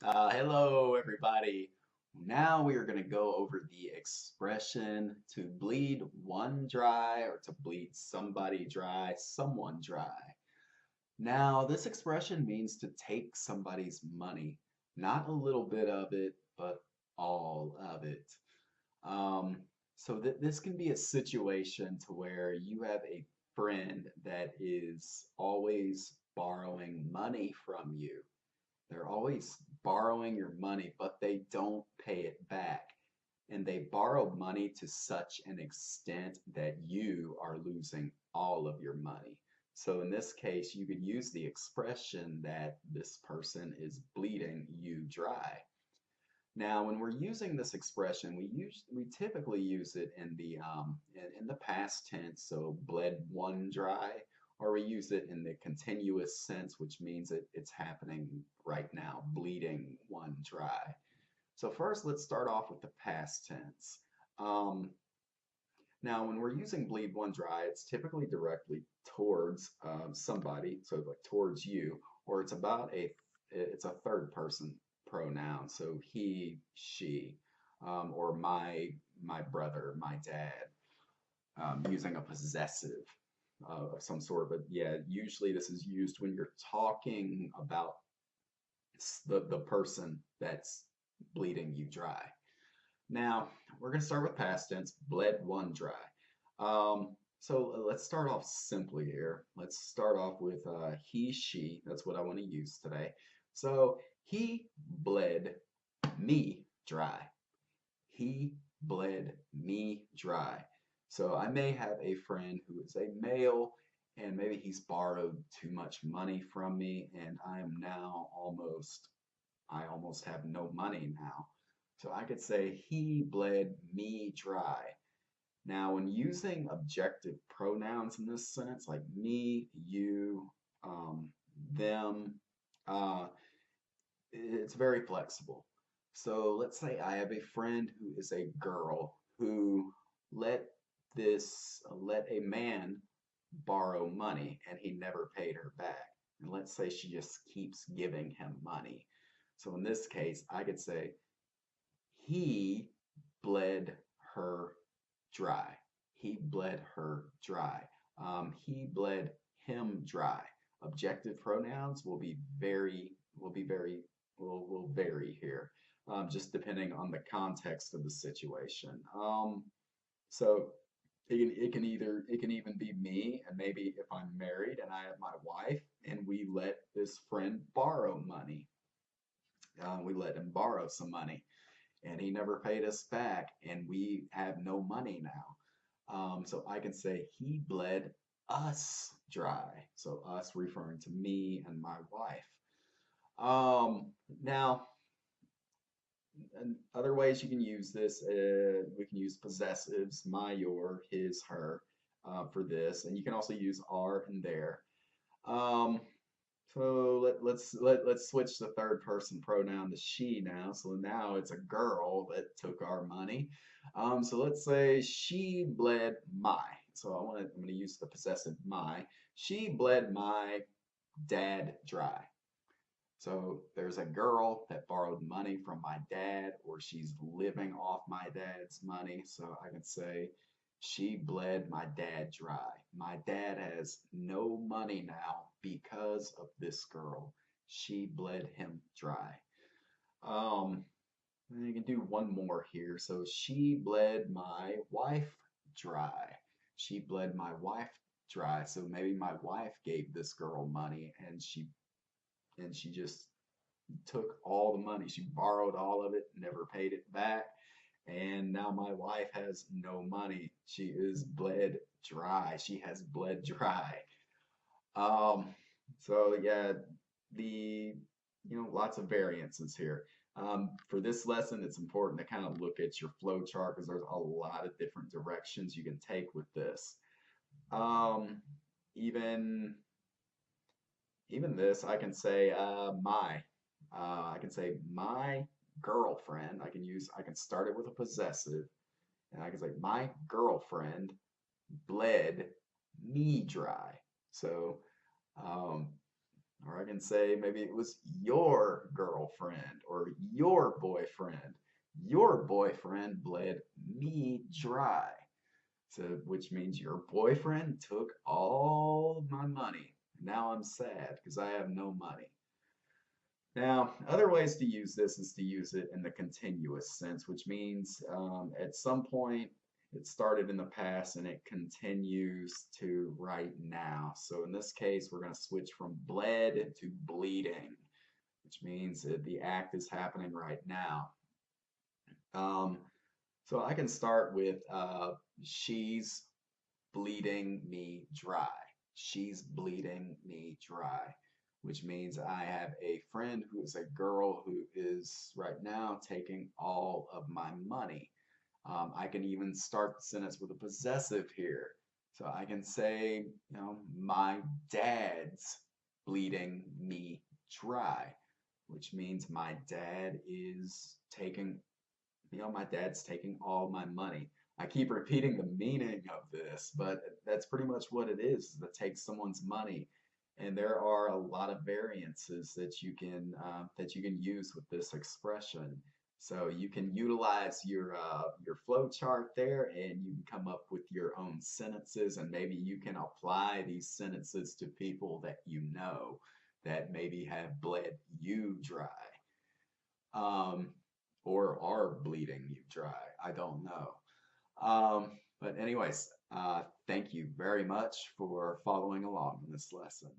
Hello, everybody. Now we are going to go over the expression to bleed one dry or to bleed somebody dry, someone dry. Now, this expression means to take somebody's money, not a little bit of it, but all of it. Um, so this can be a situation to where you have a friend that is always borrowing money from you. They're always borrowing your money, but they don't pay it back. And they borrow money to such an extent that you are losing all of your money. So in this case, you could use the expression that this person is bleeding you dry. Now, when we're using this expression, we typically use it in the past tense, so bled one dry, or we use it in the continuous sense, which means it's happening right now, bleeding one dry. So first, let's start off with the past tense. Um, Now, when we're using bleed one dry, it's typically directly towards somebody, so like towards you, or it's a third person pronoun, so he, she, or my brother, my dad, using a possessive of some sort. But yeah, usually this is used when you're talking about the person that's bleeding you dry. Now, we're going to start with past tense, bled one dry. Let's start off simply here. Let's start off with he, she. That's what I want to use today. So he bled me dry. He bled me dry. So I may have a friend who is a male and maybe he's borrowed too much money from me and I almost have no money now. So I could say he bled me dry. Now, when using objective pronouns in this sentence, like me, you, um, them, uh, it's very flexible. So let's say I have a friend who is a girl who let let a man borrow money and he never paid her back. And let's say she just keeps giving him money. So in this case, I could say he bled her dry. He bled her dry. He bled him dry. Objective pronouns will be very will vary here, just depending on the context of the situation. So it can even be me, and maybe if I'm married and I have my wife, and we let this friend borrow money. We let him borrow some money and he never paid us back, and we have no money now. So I can say he bled us dry. So us referring to me and my wife. Now, and other ways you can use this, we can use possessives, my, your, his, her, for this, and you can also use are and their. Um, let's switch the third person pronoun to she now. So now it's a girl that took our money. So let's say she bled my. I'm gonna use the possessive my. She bled my dad dry. So there's a girl that borrowed money from my dad, or she's living off my dad's money. So I can say she bled my dad dry. My dad has no money now because of this girl. She bled him dry. Um, and you can do one more here. So she bled my wife dry. She bled my wife dry. So maybe my wife gave this girl money and she just took all the money. She borrowed all of it, never paid it back. And now my wife has no money. She is bled dry. She has bled dry. Um, so yeah, the lots of variances here. For this lesson, it's important to kind of look at your flow chart because there's a lot of different directions you can take with this. Um, even even this, I can say my. I can say my girlfriend. I can start it with a possessive, and I can say my girlfriend bled me dry. So um, Or I can say maybe it was your girlfriend or your boyfriend. Your boyfriend bled me dry. So, which means your boyfriend took all my money. Now I'm sad because I have no money. Now, other ways to use this is to use it in the continuous sense, which means at some point it started in the past and it continues to right now. So in this case, we're going to switch from bled to bleeding, which means that the act is happening right now. Um, so I can start with she's bleeding me dry. She's bleeding me dry, which means I have a friend who is a girl who is right now taking all of my money. I can even start the sentence with a possessive here. So I can say, my dad's bleeding me dry, which means my dad's taking all my money. I keep repeating the meaning of this, but that's pretty much what it is, that takes someone's money. And there are a lot of variances that you can use with this expression. So you can utilize your flow chart there, and you can come up with your own sentences, and maybe you can apply these sentences to people that you know that maybe have bled you dry, um, or are bleeding you dry. I don't know. But anyways, thank you very much for following along in this lesson.